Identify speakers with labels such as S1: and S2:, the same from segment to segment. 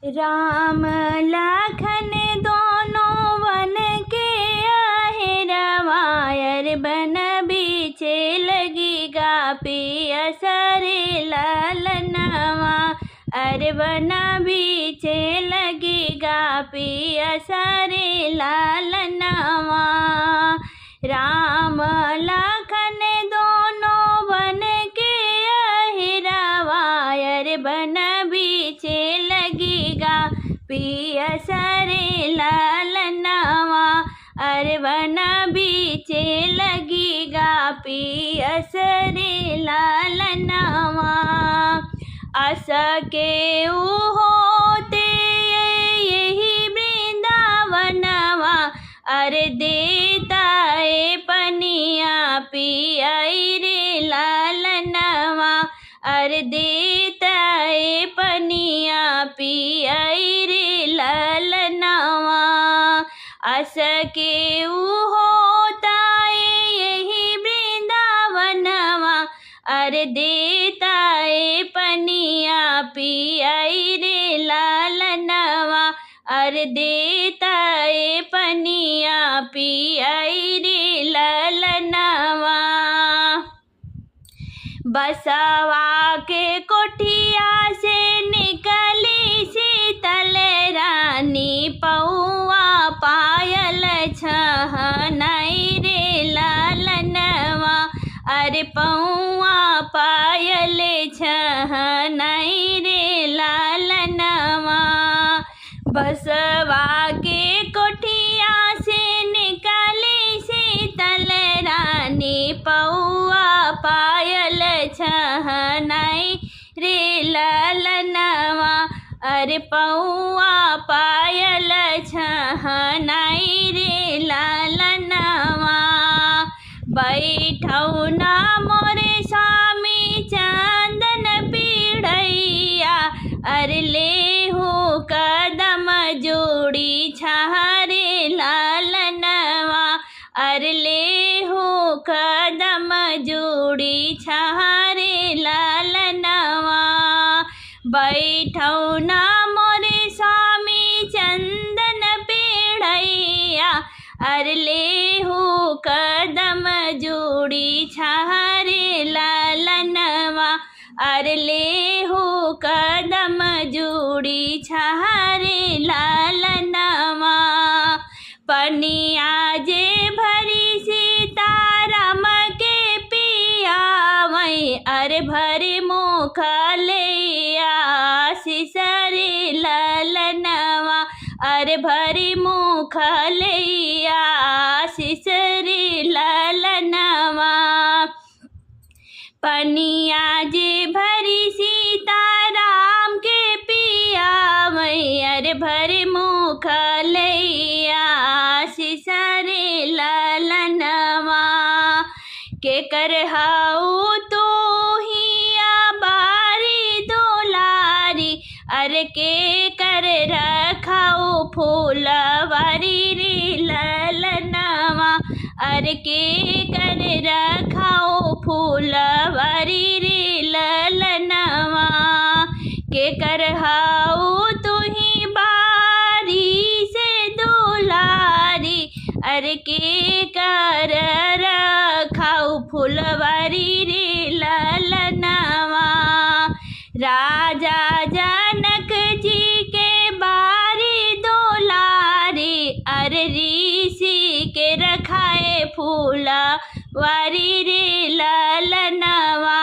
S1: राम लखन दोनों वन के अहिरवा, अर बन बीचे लगी गापी असरे लालनवा, अर बन बीचे लगी गापी असरे लालनवा। राम लखन दोनों वन के अहिरवा, अर बन बीचे लगी गापी असरे लालनवा, अर बन बीचे लगी गापी असरे लालनवा। अस के होते यही वृंदावनवा, अरे देता ए पनिया पियाई रे लालनवा, अरे देता ए पनिया पियाई रे लालनवा। अस के होता यही वृंदावनवा, अरे देता ए पनिया पियाई रे लालनवा, अरे देता ए पनिया पियाई रे लालनवा। बसवा के कोठिया से निकली शीतल रानी, पौआ पायल छहनाई रे लालनवा, अरे पौआ पायल छहनाई रे लालनवा। बसवा के कोठिया से निकली शीतल रानी, पौआ पायल छहनाई रे लालनवा, अरे पौआ पायल छहनाई रे लालनवा। बैठौ ना मोरे स्वामी चंदन पीढ़ैया, अरे ले हो कदम जोड़ी छहारे लालनवा, अरे ले हो कदम जोड़ी छहारे लालनवा। बैठौ ना मोरे स्वामी चंदन पीढ़ैया, अरे ले हो कदम जोड़ी छहारे लालनवा, अरे ले हो कदम जोड़ी छहारे लालनवा। पनिया जे भरी सीताराम के पियावै, अरे भरे मुख लैया सिसरे लालनवा, अरे भरे मुख लैया सिसरे लालनवा। पनिया जे भरी सीताराम के पियावै, अरे भरे मुख लैया सिसरे लालनवा। के कर हाउ तो हिया बारी दुलारी, अरे के कर रखाओ फूलवारी रे लालनवा, अरे के कर रखाओ फूलवारी रे लालनवा। के कर हाउ तुही बारी से दुलारी, अरे के कर रखाओ फूलवारी रे लालनवा। राजा जनक जी के बारी दुलारी, अरे ऋषि के रखाए फूलवारी रे लालनवा,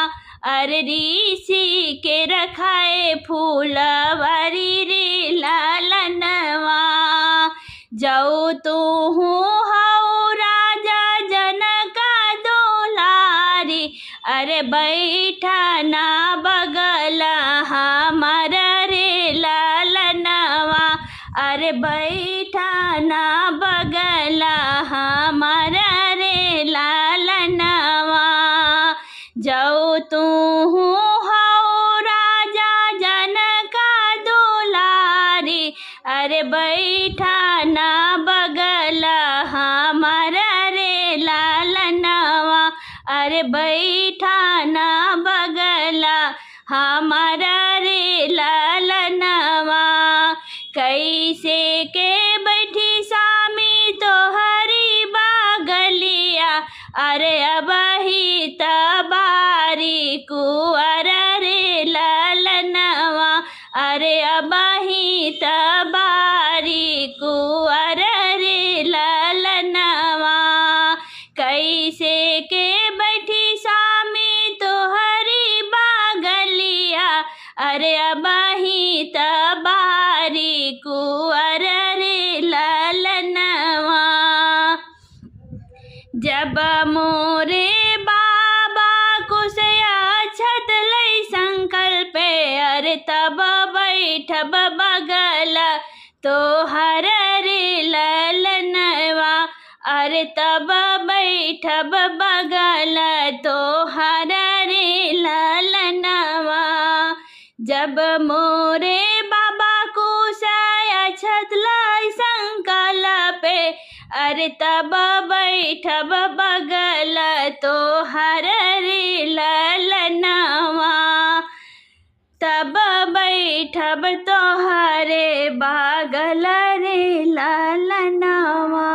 S1: अरे ऋषि के रखाए फूलवारी रे लालनवा। जाओ तो हूँ राजा जनक दुलारी, अरे बैठा ना बगला हमारा रे लालनवा, अरे बैठा ना बगला हमारा रे लालनवा। जाओ तू हूँ राजा जनक दुलारी, अरे बैठा ना बगला हमारा रे लालनवा, अरे बैठा ना बगला हमारा रे लालनवा। कैसे के बैठी स्वामी तो हरी बागलिया, अरे अबही तबारी कुंवर रे ललनवा, अरे अबही तबारी कुंवर रे ललनवा। कैसे के बैठी स्वामी तो हरी बागलिया, अरे अबही तबारी कुंवर रे ललनवा। जब मोरे बाबा कुशया छत लई संकल्पे, अरे तब बैठब बगल तो हर रे ललनवा, अरे तब बैठब बगल तो हर रे ललनवा। जब मोरे बाबा कुशया छत लई संकल्पे, अरे तब बैठब बगल तो हर रे ललनवा, तब बैठब तो हरे बगल रे ललनवा।